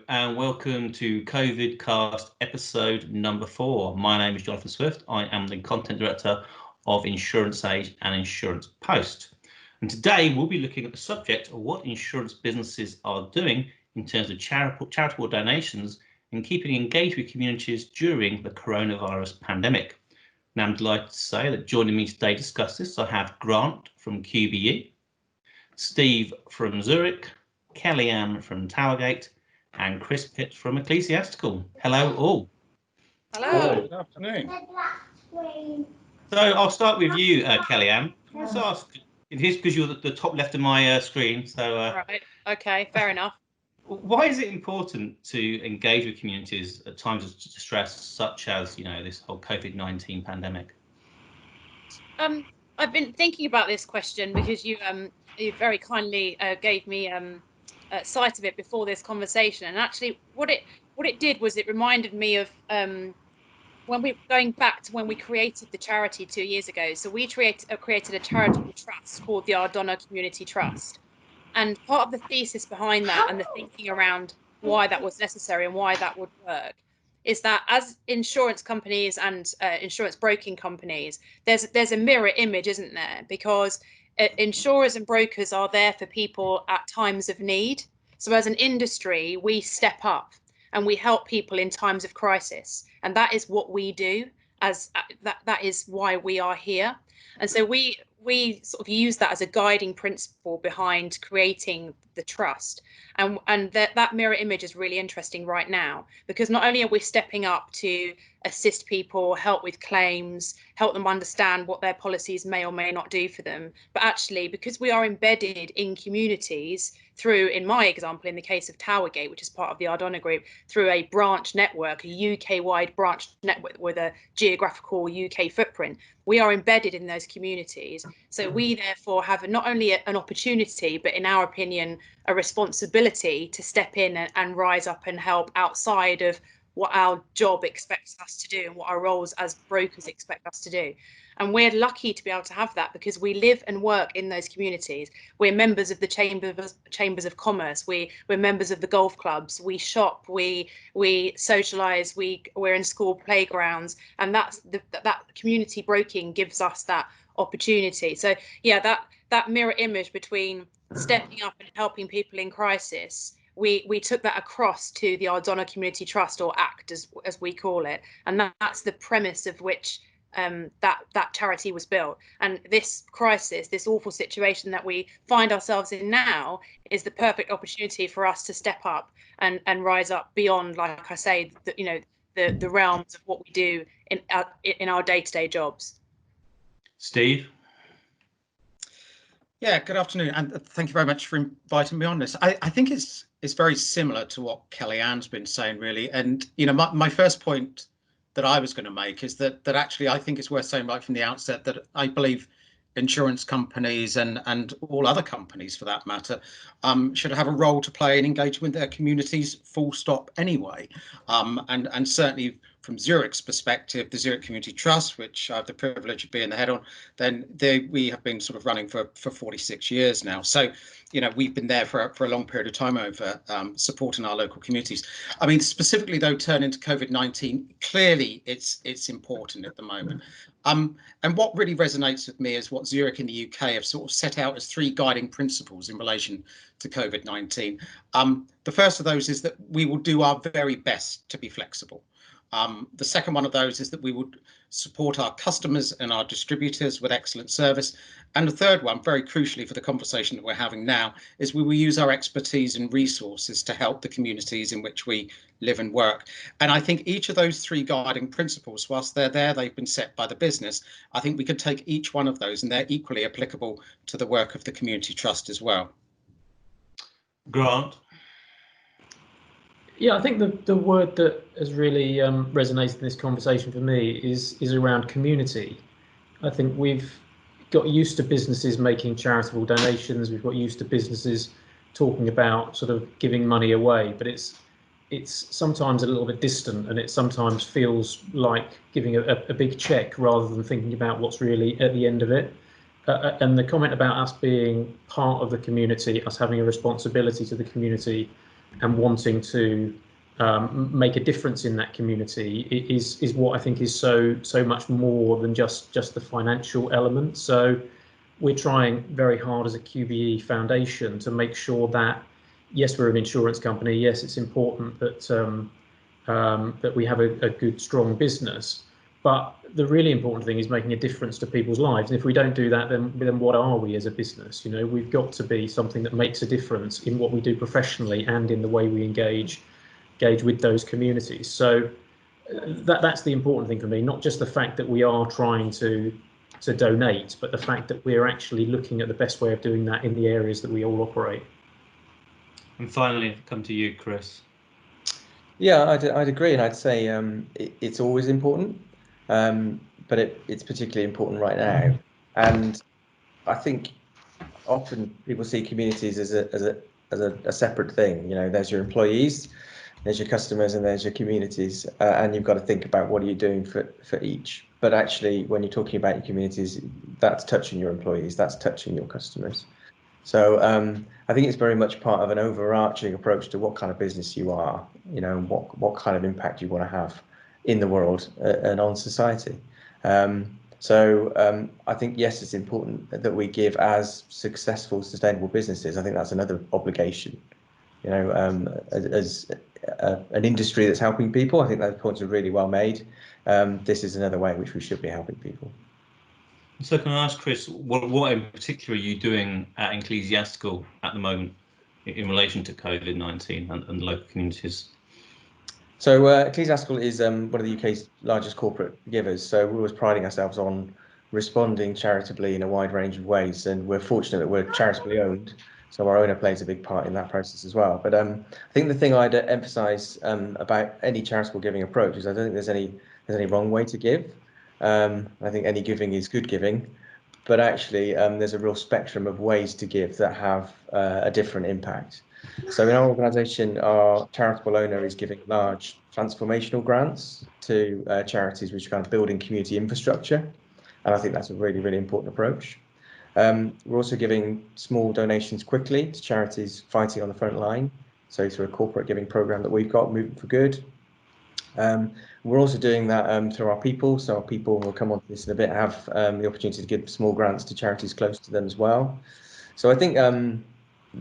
and welcome to COVID Cast episode number 4. My name is Jonathan Swift. I am the content director of Insurance Age and Insurance Post. And today we'll be looking at the subject of what insurance businesses are doing in terms of charitable donations and keeping engaged with communities during the coronavirus pandemic. Now, I'm delighted to say that joining me today to discuss this, I have Grant from QBE, Steve from Zurich, Kellyanne from Towergate, and Chris Pitt from Ecclesiastical. Hello all. Hello. Good afternoon. So I'll start with you, Kellyanne. Can I just ask, it is because you're the top left of my screen, so Right, okay, fair enough. why is it important to engage with communities at times of distress, such as, this whole COVID-19 pandemic? I've been thinking about this question because you very kindly gave me sight of it before this conversation, and actually what it did was it reminded me of when we going back to when we created the charity 2 years ago. So we created a charitable trust called the Ardonagh Community Trust, and part of the thesis behind that and the thinking around why that was necessary and why that would work is that as insurance companies and insurance broking companies, there's a mirror image, isn't there? Because insurers and brokers are there for people at times of need. So as an industry, we step up and we help people in times of crisis, and that is what we do. As that is why we are here, and so we sort of use that as a guiding principle behind creating the trust. And that mirror image is really interesting right now, because not only are we stepping up to assist people, help with claims, help them understand what their policies may or may not do for them, but actually because we are embedded in communities through, in my example, in the case of Towergate, which is part of the Ardonagh Group, through a branch network, a UK-wide branch network with a geographical UK footprint, we are embedded in those communities. So we therefore have not only an opportunity, but in our opinion, a responsibility to step in and rise up and help outside of what our job expects us to do and what our roles as brokers expect us to do. And we're lucky to be able to have that because we live and work in those communities. We're members of the chambers of commerce. We're members of the golf clubs. We shop. We socialise. We're in school playgrounds, and that community broking gives us that opportunity. So yeah, that mirror image between stepping up and helping people in crisis, we took that across to the Ardonagh Community Trust, or ACT as we call it, and that's the premise of which that charity was built. And this crisis, this awful situation that we find ourselves in now, is the perfect opportunity for us to step up and rise up beyond, like I say, the realms of what we do in our day-to-day jobs. Steve? Yeah, good afternoon, and thank you very much for inviting me on this. I think it's very similar to what Kellyanne's been saying, really. And my first point that I was going to make is that actually I think it's worth saying right from the outset that I believe insurance companies and all other companies for that matter should have a role to play in engaging with their communities, full stop, anyway. And certainly from Zurich's perspective, the Zurich Community Trust, which I have the privilege of being the head on, we have been sort of running for 46 years now. So, we've been there for a long period of time over supporting our local communities. I mean, specifically though, turning to COVID-19, clearly it's important at the moment. And what really resonates with me is what Zurich in the UK have sort of set out as 3 guiding principles in relation to COVID-19. The first of those is that we will do our very best to be flexible. The second one of those is that we would support our customers and our distributors with excellent service. And the third one, very crucially for the conversation that we're having now, is we will use our expertise and resources to help the communities in which we live and work. And I think each of those 3 guiding principles, whilst they're there, they've been set by the business. I think we could take each one of those and they're equally applicable to the work of the Community Trust as well. Grant? Yeah, I think the word that has really resonated in this conversation for me is around community. I think we've got used to businesses making charitable donations. We've got used to businesses talking about sort of giving money away, but it's sometimes a little bit distant, and it sometimes feels like giving a big check rather than thinking about what's really at the end of it. And the comment about us being part of the community, us having a responsibility to the community, wanting to make a difference in that community is what I think is so much more than just the financial element. So we're trying very hard as a QBE Foundation to make sure that, yes, we're an insurance company. Yes, it's important that that we have a good, strong business. But the really important thing is making a difference to people's lives. And if we don't do that, then what are we as a business? You know, we've got to be something that makes a difference in what we do professionally and in the way we engage with those communities. So that's the important thing for me, not just the fact that we are trying to donate, but the fact that we're actually looking at the best way of doing that in the areas that we all operate. And finally, come to you, Chris. Yeah, I'd agree, and I'd say it's always important, but it's particularly important right now. And I think often people see communities as a separate thing. You know, there's your employees, there's your customers, and there's your communities, and you've got to think about what are you doing for each. But actually, when you're talking about your communities, that's touching your employees, that's touching your customers. So I think it's very much part of an overarching approach to what kind of business you are, you know, what kind of impact you want to have in the world and on society. So I think, yes, it's important that we give as successful, sustainable businesses. I think that's another obligation, you know, as an industry that's helping people. I think those points are really well made. This is another way in which we should be helping people. So can I ask, Chris, what in particular are you doing at Ecclesiastical at the moment in relation to COVID-19 and local communities? So Ecclesiastical is one of the UK's largest corporate givers. So we're always priding ourselves on responding charitably in a wide range of ways. And we're fortunate that we're charitably owned. So our owner plays a big part in that process as well. But I think the thing I'd emphasise about any charitable giving approach is I don't think there's any wrong way to give. I think any giving is good giving, but actually there's a real spectrum of ways to give that have a different impact. So in our organisation, our charitable owner is giving large transformational grants to charities which are kind of building community infrastructure, and I think that's a really, really important approach. We're also giving small donations quickly to charities fighting on the front line, so through a corporate giving programme that we've got, Movement for Good. We're also doing that through our people, so our people, will come on to this in a bit, have the opportunity to give small grants to charities close to them as well. So I think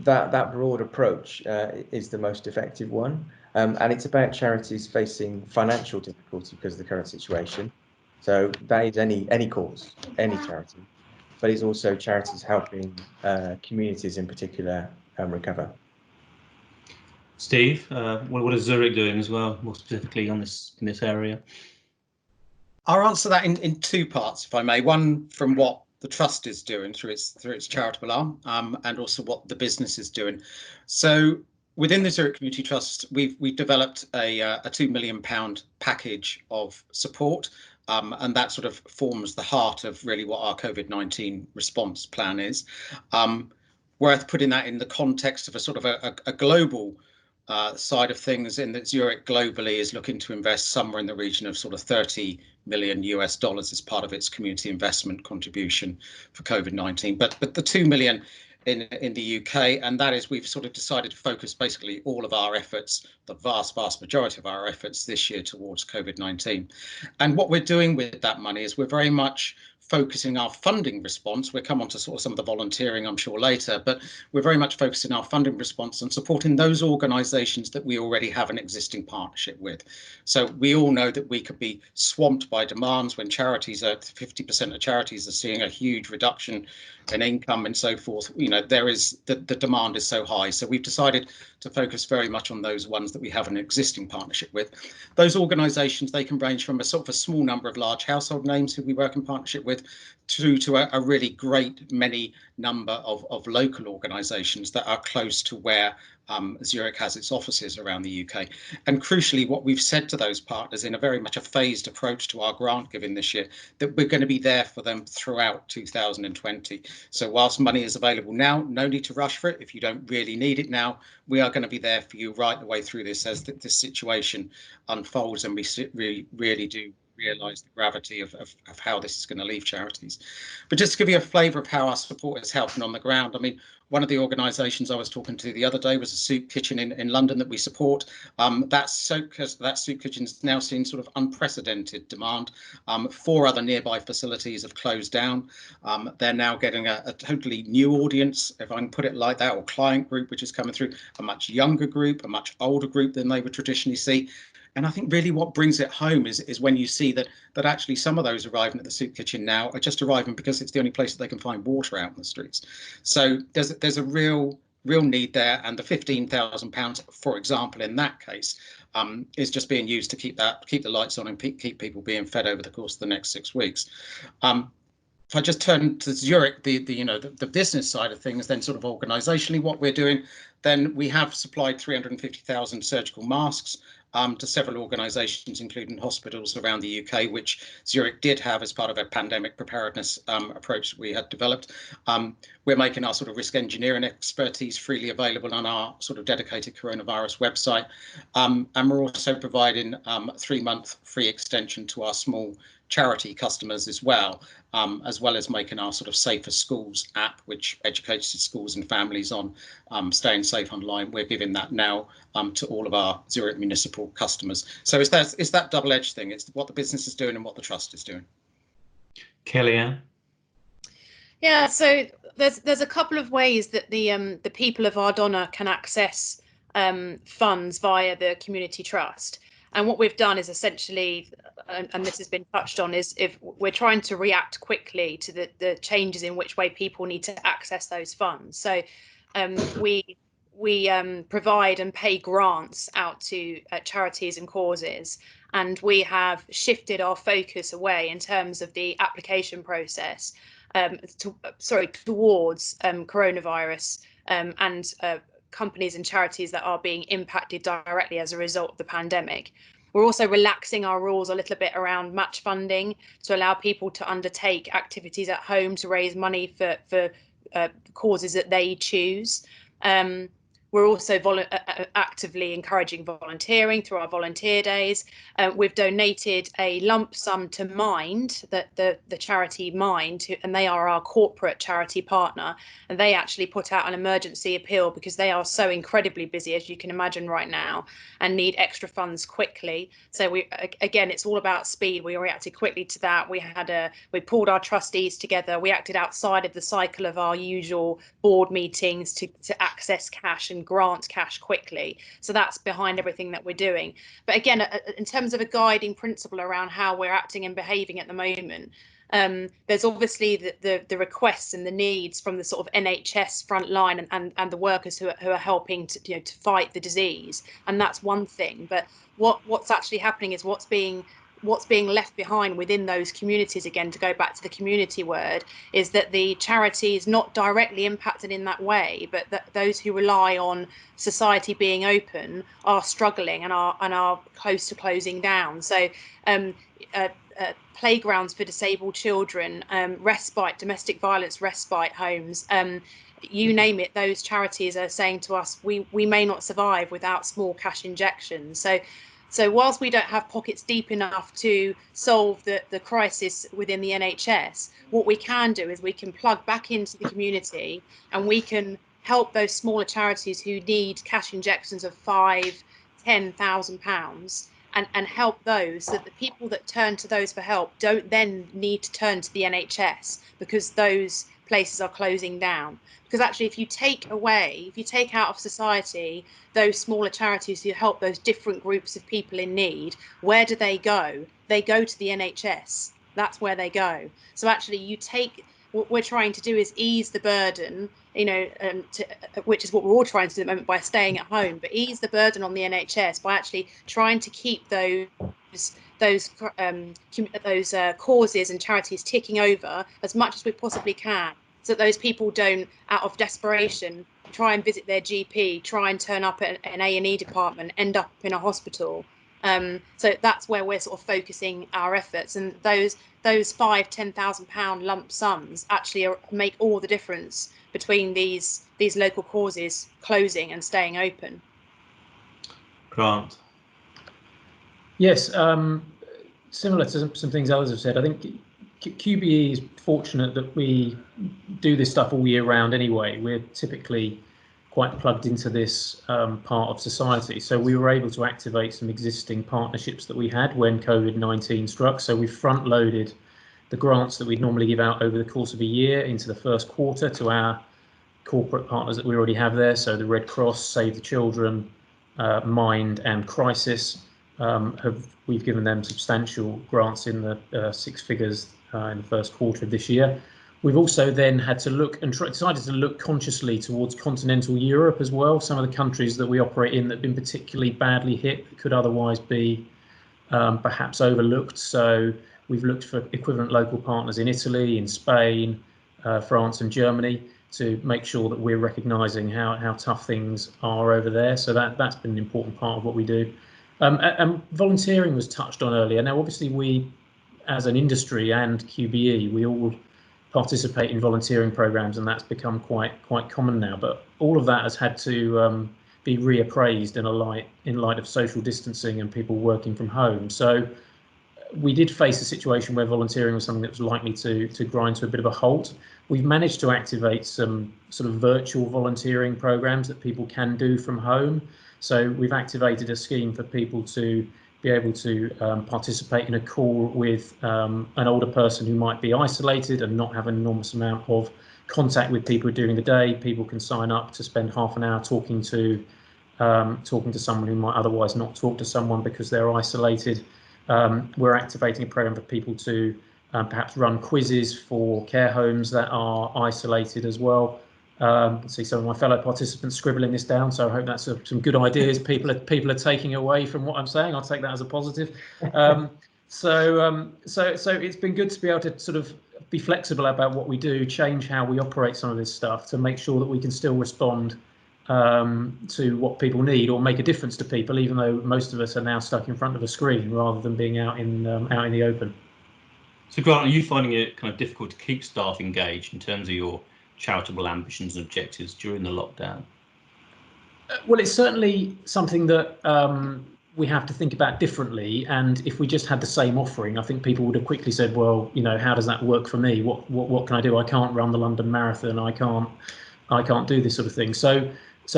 that broad approach is the most effective one, and it's about charities facing financial difficulty because of the current situation. So that is any cause, any charity, but it's also charities helping communities in particular recover. Steve, what is Zurich doing as well, more specifically on in this area? I'll answer that in two parts, if I may. One from what the trust is doing through its charitable arm, and also what the business is doing. So within the Zurich Community Trust, we've developed a £2 million package of support, and that sort of forms the heart of really what our COVID-19 response plan is. Worth putting that in the context of a sort of a global side of things, in that Zurich globally is looking to invest somewhere in the region of sort of $30 million as part of its community investment contribution for COVID-19. But the 2 million in the UK, and that is, we've sort of decided to focus basically all of our efforts, the vast majority of our efforts this year, towards COVID-19. And what we're doing with that money is we're very much focusing our funding response. We'll come on to sort of some of the volunteering, I'm sure, later, but we're very much focusing our funding response on supporting those organisations that we already have an existing partnership with. So we all know that we could be swamped by demands when charities are 50% of charities are seeing a huge reduction in income and so forth. You know, there is the demand is so high. So we've decided to focus very much on those ones that we have an existing partnership with. Those organisations, they can range from a sort of a small number of large household names who we work in partnership with, through to a really great many number of local organisations that are close to where Zurich has its offices around the UK. And crucially, what we've said to those partners in a very much a phased approach to our grant giving this year, that we're going to be there for them throughout 2020. So whilst money is available now, no need to rush for it. If you don't really need it now, we are going to be there for you right the way through this as this situation unfolds, and we really do realise the gravity of how this is going to leave charities. But just to give you a flavour of how our support is helping on the ground, I mean, one of the organisations I was talking to the other day was a soup kitchen in London that we support. That soup kitchen has now seen sort of unprecedented demand. 4 other nearby facilities have closed down. They're now getting a totally new audience, if I can put it like that, or client group, which is coming through, a much younger group, a much older group than they would traditionally see. And I think really what brings it home is when you see that actually some of those arriving at the soup kitchen now are just arriving because it's the only place that they can find water out in the streets. So there's a real need there, and the £15,000, for example, in that case, is just being used to keep the lights on and keep people being fed over the course of the next 6 weeks. If I just turn to Zurich, the business side of things, then sort of organisationally what we're doing, then we have supplied 350,000 surgical masks to several organisations, including hospitals around the UK, which Zurich did have as part of a pandemic preparedness approach that we had developed. We're making our sort of risk engineering expertise freely available on our sort of dedicated coronavirus website. And we're also providing a 3-month free extension to our small charity customers as well as making our sort of Safer Schools app, which educates schools and families on staying safe online. We're giving that now to all of our Zurich municipal customers. So it's that double-edged thing. It's what the business is doing and what the trust is doing. Kellyanne? Yeah, so there's a couple of ways that the people of Ardonagh can access funds via the community trust. And what we've done is essentially, and this has been touched on, is if we're trying to react quickly to the changes in which way people need to access those funds. So we provide and pay grants out to charities and causes, and we have shifted our focus away in terms of the application process towards coronavirus and companies and charities that are being impacted directly as a result of the pandemic. We're also relaxing our rules a little bit around match funding to allow people to undertake activities at home to raise money for causes that they choose. We're also actively encouraging volunteering through our volunteer days. We've donated a lump sum to Mind, the charity Mind, and they are our corporate charity partner. And they actually put out an emergency appeal because they are so incredibly busy, as you can imagine right now, and need extra funds quickly. So again, it's all about speed. We reacted quickly to that. We pulled our trustees together. We acted outside of the cycle of our usual board meetings to access cash and grant cash quickly. So that's behind everything that we're doing. But again, in terms of a guiding principle around how we're acting and behaving at the moment, there's obviously the requests and the needs from the sort of NHS front line and the workers who are helping to fight the disease, and that's one thing. But what's actually happening is what's being left behind within those communities, again, to go back to the community word, is that the charity is not directly impacted in that way, but that those who rely on society being open are struggling and are close to closing down. So playgrounds for disabled children, respite, domestic violence respite homes, you name it, those charities are saying to us, we may not survive without small cash injections. So whilst we don't have pockets deep enough to solve the crisis within the NHS, what we can do is we can plug back into the community and we can help those smaller charities who need cash injections of £5,000–10,000 and help those, so that the people that turn to those for help don't then need to turn to the NHS because those places are closing down. Because actually, if you take out of society those smaller charities who help those different groups of people in need, where do they go? They go to the NHS. That's where they go. So actually, what we're trying to do is ease the burden, which is what we're all trying to do at the moment by staying at home, but ease the burden on the NHS by actually trying to keep those causes and charities ticking over as much as we possibly can, so that those people don't, out of desperation, try and visit their GP, try and turn up at an A&E department, end up in a hospital. So that's where we're sort of focusing our efforts, and those £5,000–10,000 lump sums actually make all the difference between these local causes closing and staying open. Grant? Yes. similar to some things others have said. I think QBE is fortunate that we do this stuff all year round anyway. We're typically quite plugged into this part of society. So we were able to activate some existing partnerships that we had when COVID-19 struck. So we front loaded the grants that we'd normally give out over the course of a year into the first quarter to our corporate partners that we already have there. So the Red Cross, Save the Children, Mind and Crisis, we've given them substantial grants in the 6 figures in the first quarter of this year. We've also then had to look and decided to look consciously towards continental Europe as well. Some of the countries that we operate in that have been particularly badly hit that could otherwise be perhaps overlooked. So we've looked for equivalent local partners in Italy, in Spain, France and Germany to make sure that we're recognising how tough things are over there. So that's been an important part of what we do. And volunteering was touched on earlier. Now, obviously, we, as an industry and QBE, we all participate in volunteering programs, and that's become quite common now. But all of that has had to be reappraised in light of social distancing and people working from home. So we did face a situation where volunteering was something that was likely to grind to a bit of a halt. We've managed to activate some sort of virtual volunteering programs that people can do from home. So we've activated a scheme for people to be able to participate in a call with an older person who might be isolated and not have an enormous amount of contact with people during the day. People can sign up to spend half an hour talking to someone who might otherwise not talk to someone because they're isolated. We're activating a program for people to perhaps run quizzes for care homes that are isolated as well. See some of my fellow participants scribbling this down, so I hope that's some good ideas people are taking away from what I'm saying. I'll take that as a positive. So it's been good to be able to sort of be flexible about what we do, change how we operate some of this stuff to make sure that we can still respond to what people need or make a difference to people, even though most of us are now stuck in front of a screen rather than being out in the open. So Grant, are you finding it kind of difficult to keep staff engaged in terms of your charitable ambitions and objectives during the lockdown? Well, it's certainly something that we have to think about differently. And if we just had the same offering, I think people would have quickly said, well, you know, how does that work for me? What can I do? I can't run the London Marathon. I can't do this sort of thing. So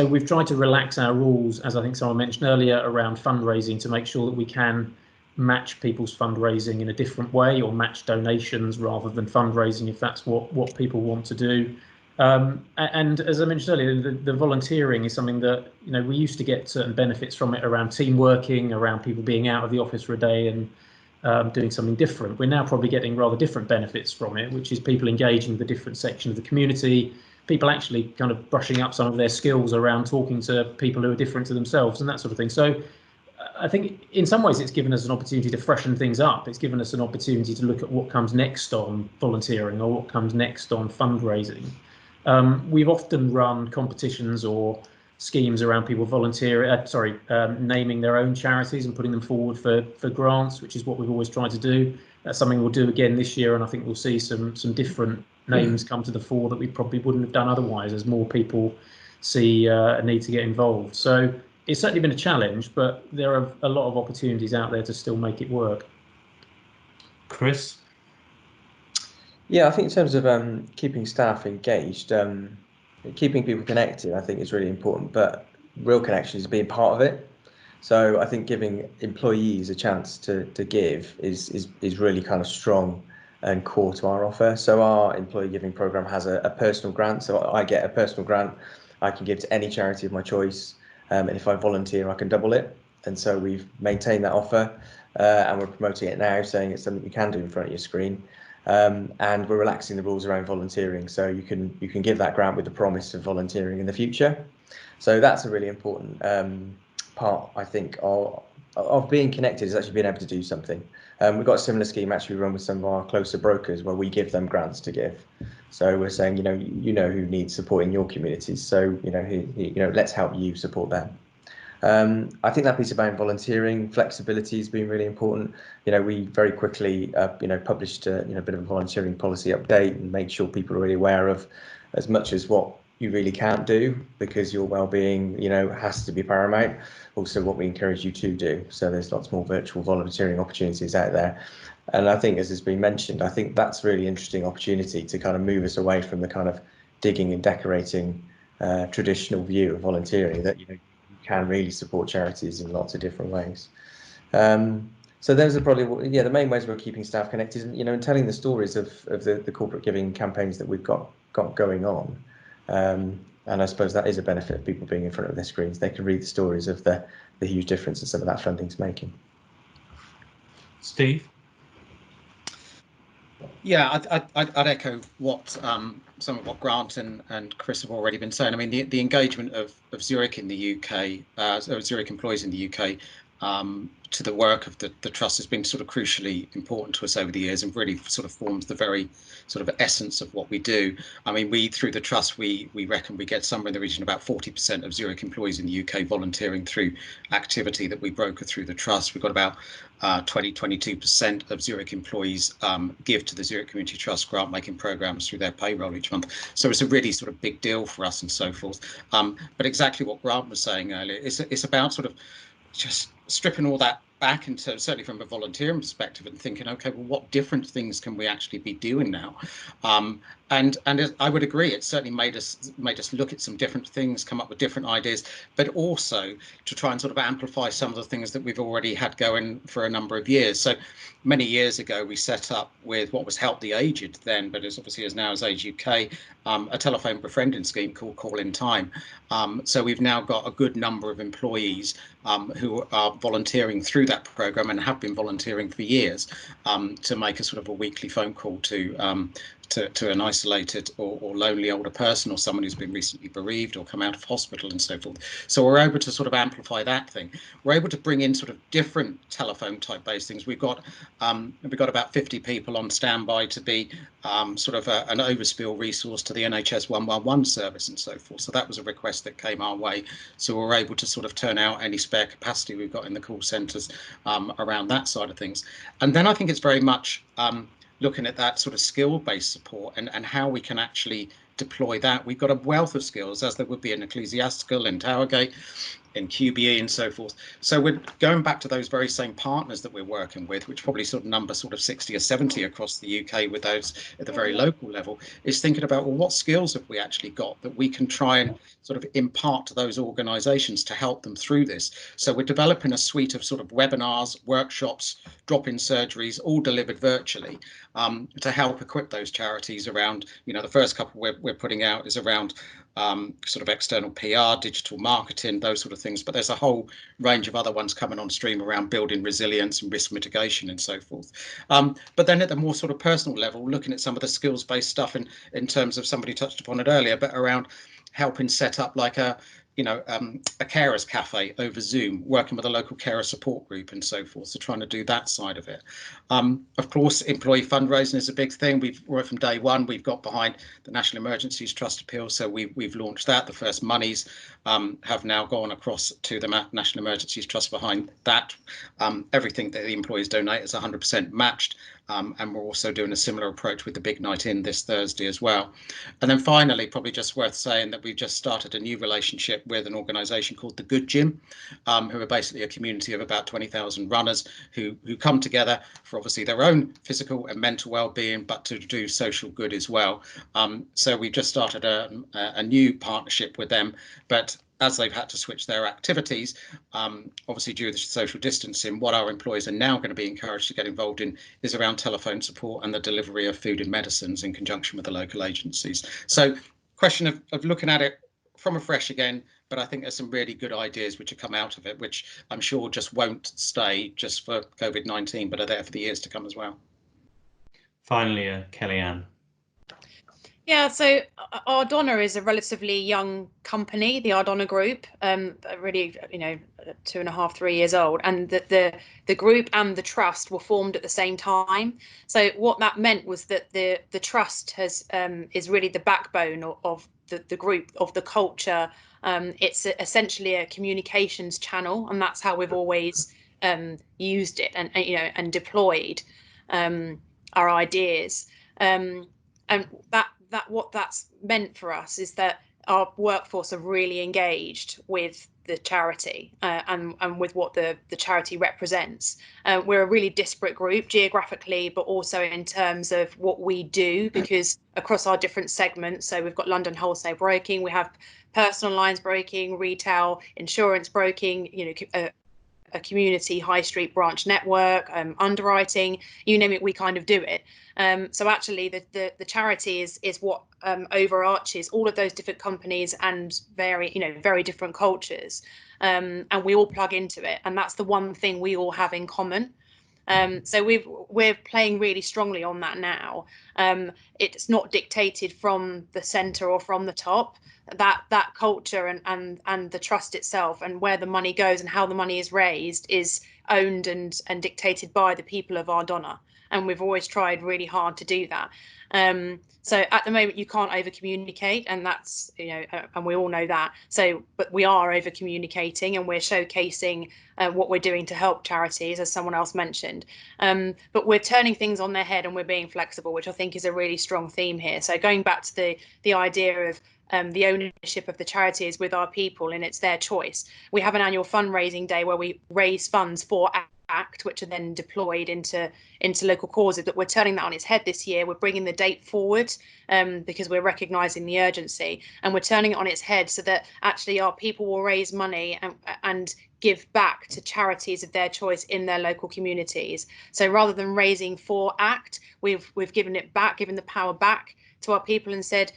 we've tried to relax our rules, as I think someone mentioned earlier, around fundraising to make sure that we can match people's fundraising in a different way or match donations rather than fundraising if that's what people want to do. And as I mentioned earlier, the volunteering is something that, you know, we used to get certain benefits from it around team working, around people being out of the office for a day and doing something different. We're now probably getting rather different benefits from it, which is people engaging with a different section of the community, people actually kind of brushing up some of their skills around talking to people who are different to themselves and that sort of thing. So I think in some ways it's given us an opportunity to freshen things up. It's given us an opportunity to look at what comes next on volunteering or what comes next on fundraising. We've often run competitions or schemes around people naming their own charities and putting them forward for grants, which is what we've always tried to do. That's something we'll do again this year, and I think we'll see some different names come to the fore that we probably wouldn't have done otherwise as more people see a need to get involved. So it's certainly been a challenge, but there are a lot of opportunities out there to still make it work. Chris? Yeah, I think in terms of keeping staff engaged, keeping people connected, I think is really important, but real connection is being part of it. So I think giving employees a chance to give is really kind of strong and core to our offer. So our employee giving program has a personal grant. So I get a personal grant I can give to any charity of my choice. And if I volunteer, I can double it. And so we've maintained that offer and we're promoting it now, saying it's something you can do in front of your screen. And we're relaxing the rules around volunteering. So you can give that grant with the promise of volunteering in the future. So that's a really important part, I think, of being connected, is actually being able to do something. We've got a similar scheme actually run with some of our closer brokers where we give them grants to give. So we're saying, you know who needs support in your communities. So, let's help you support them. I think that piece about volunteering, flexibility has been really important. We very quickly, published a bit of a volunteering policy update and made sure people are really aware of as much as what you really can't do, because your well-being, has to be paramount. Also, what we encourage you to do. So there's lots more virtual volunteering opportunities out there. And I think, as has been mentioned, I think that's really interesting opportunity to kind of move us away from the kind of digging and decorating traditional view of volunteering, that you can really support charities in lots of different ways. So those are probably the main ways we're keeping staff connected, and telling the stories of the corporate giving campaigns that we've got going on. And I suppose that is a benefit of people being in front of their screens. They can read the stories of the huge difference that some of that funding's making. Steve? Yeah, I'd echo what some of what Grant and Chris have already been saying. I mean, the engagement of Zurich in the UK, Zurich employees in the UK, to the work of the trust has been sort of crucially important to us over the years, and really sort of forms the very sort of essence of what we do. I mean, through the trust, we reckon we get somewhere in the region of about 40% of Zurich employees in the UK volunteering through activity that we broker through the trust. We've got about 22% of Zurich employees give to the Zurich Community Trust grant making programs through their payroll each month. So it's a really sort of big deal for us and so forth. But exactly what Grant was saying earlier, it's about sort of just stripping all that back into, certainly from a volunteering perspective, and thinking, okay, well, what different things can we actually be doing now? And I would agree, it certainly made us look at some different things, come up with different ideas, but also to try and sort of amplify some of the things that we've already had going for a number of years. So many years ago, we set up with what was Help the Aged then, but as obviously as now as Age UK, a telephone befriending scheme called Call in Time. So we've now got a good number of employees who are volunteering through that program, and have been volunteering for years, to make a sort of a weekly phone call to an isolated or lonely older person, or someone who's been recently bereaved or come out of hospital and so forth. So we're able to sort of amplify that thing. We're able to bring in sort of different telephone type based things. We've got about 50 people on standby to be sort of an overspill resource to the NHS 111 service and so forth. So that was a request that came our way. So we're able to sort of turn out any spare capacity we've got in the call centres around that side of things. And then I think it's very much looking at that sort of skill-based support and how we can actually deploy that. We've got a wealth of skills, as there would be in Ecclesiastical, in Towergate, in QBE and so forth. So we're going back to those very same partners that we're working with, which probably sort of number sort of 60 or 70 across the UK with those at the very local level, is thinking about, well, what skills have we actually got that we can try and sort of impart to those organisations to help them through this. So we're developing a suite of sort of webinars, workshops, drop-in surgeries, all delivered virtually, to help equip those charities around, the first couple we're putting out is around sort of external PR, digital marketing, those sort of things. But there's a whole range of other ones coming on stream around building resilience and risk mitigation and so forth. But then at the more sort of personal level, looking at some of the skills-based stuff in terms of, somebody touched upon it earlier, but around helping set up like a carers cafe over Zoom, working with a local carer support group and so forth. So trying to do that side of it. Of course, employee fundraising is a big thing. We've worked from day one. We've got behind the National Emergencies Trust Appeal. So we've launched that. The first monies have now gone across to the National Emergencies Trust behind that. Everything that the employees donate is 100% matched. And we're also doing a similar approach with the Big Night In this Thursday as well. And then finally, probably just worth saying that we've just started a new relationship with an organisation called the Good Gym, who are basically a community of about 20,000 runners who come together for obviously their own physical and mental well-being, but to do social good as well. So we've just started a new partnership with them, but as they've had to switch their activities, obviously due to the social distancing, what our employees are now going to be encouraged to get involved in is around telephone support and the delivery of food and medicines in conjunction with the local agencies. So question of looking at it from afresh again, but I think there's some really good ideas which have come out of it, which I'm sure just won't stay just for COVID-19, but are there for the years to come as well. Finally, Kellyanne. Yeah, so Ardonagh is a relatively young company, the Ardonagh Group, really, 2.5, 3 years old, and the group and the trust were formed at the same time. So what that meant was that the trust is really the backbone of the group, of the culture. It's essentially a communications channel, and that's how we've always used it and deployed our ideas. And what that's meant for us is that our workforce are really engaged with the charity and with what the charity represents. We're a really disparate group geographically, but also in terms of what we do, because across our different segments, so we've got London wholesale broking, we have personal lines broking, retail, insurance broking, you know, a community high street branch network, underwriting, you name it, we kind of do it. So actually the charity is what overarches all of those different companies and very different cultures, and we all plug into it, and that's the one thing we all have in common. So we're playing really strongly on that now. It's not dictated from the centre or from the top. That culture and the trust itself and where the money goes and how the money is raised is owned and dictated by the people of Ardonagh, and we've always tried really hard to do that. So at the moment you can't over communicate, and that's, you know, and we all know that. So but we are over communicating, and we're showcasing what we're doing to help charities, as someone else mentioned, but we're turning things on their head and we're being flexible, which I think is a really strong theme here. So going back to the idea of the ownership of the charity is with our people and it's their choice. We have an annual fundraising day where we raise funds for ACT, which are then deployed into local causes, but we're turning that on its head this year. We're bringing the date forward because we're recognising the urgency, and we're turning it on its head so that actually our people will raise money and give back to charities of their choice in their local communities. So rather than raising for ACT, we've given it back, given the power back to our people and said,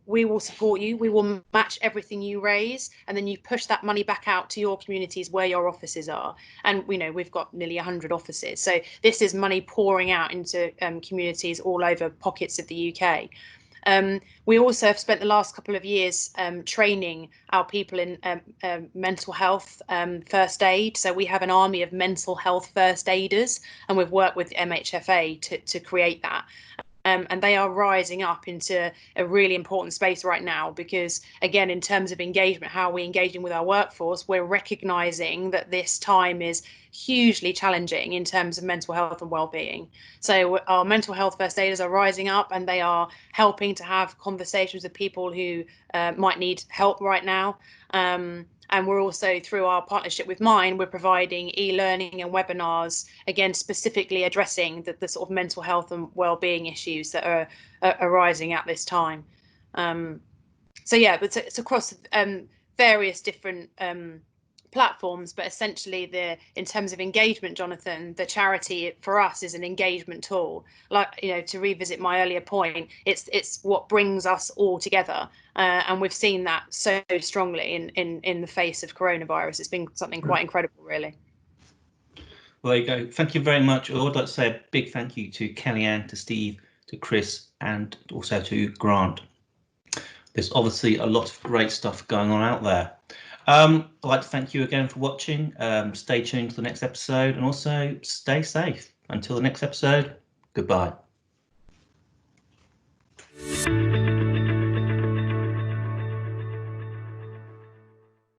we will support you, we will match everything you raise, and then you push that money back out to your communities where your offices are. And you know, we've got nearly 100 offices, so this is money pouring out into communities all over pockets of the UK. We also have spent the last couple of years training our people in mental health first aid. So we have an army of mental health first aiders, and we've worked with MHFA to create that. And they are rising up into a really important space right now, because again, in terms of engagement, how are we engaging with our workforce, we're recognising that this time is hugely challenging in terms of mental health and well-being. So our mental health first aiders are rising up, and they are helping to have conversations with people who might need help right now. And we're also, through our partnership with Mine, we're providing e-learning and webinars, again, specifically addressing the sort of mental health and well-being issues that are arising at this time. So yeah, but it's across various different platforms, but essentially in terms of engagement, Jonathan, the charity for us is an engagement tool. Like, you know, to revisit my earlier point, it's what brings us all together, and we've seen that so strongly in the face of coronavirus. It's been something quite incredible, really. Well, there you go. Thank you very much. I would like to say a big thank you to Kellyanne, to Steve, to Chris, and also to Grant. There's obviously a lot of great stuff going on out there. I'd like to thank you again for watching. Stay tuned to the next episode, and also stay safe. Until the next episode, goodbye.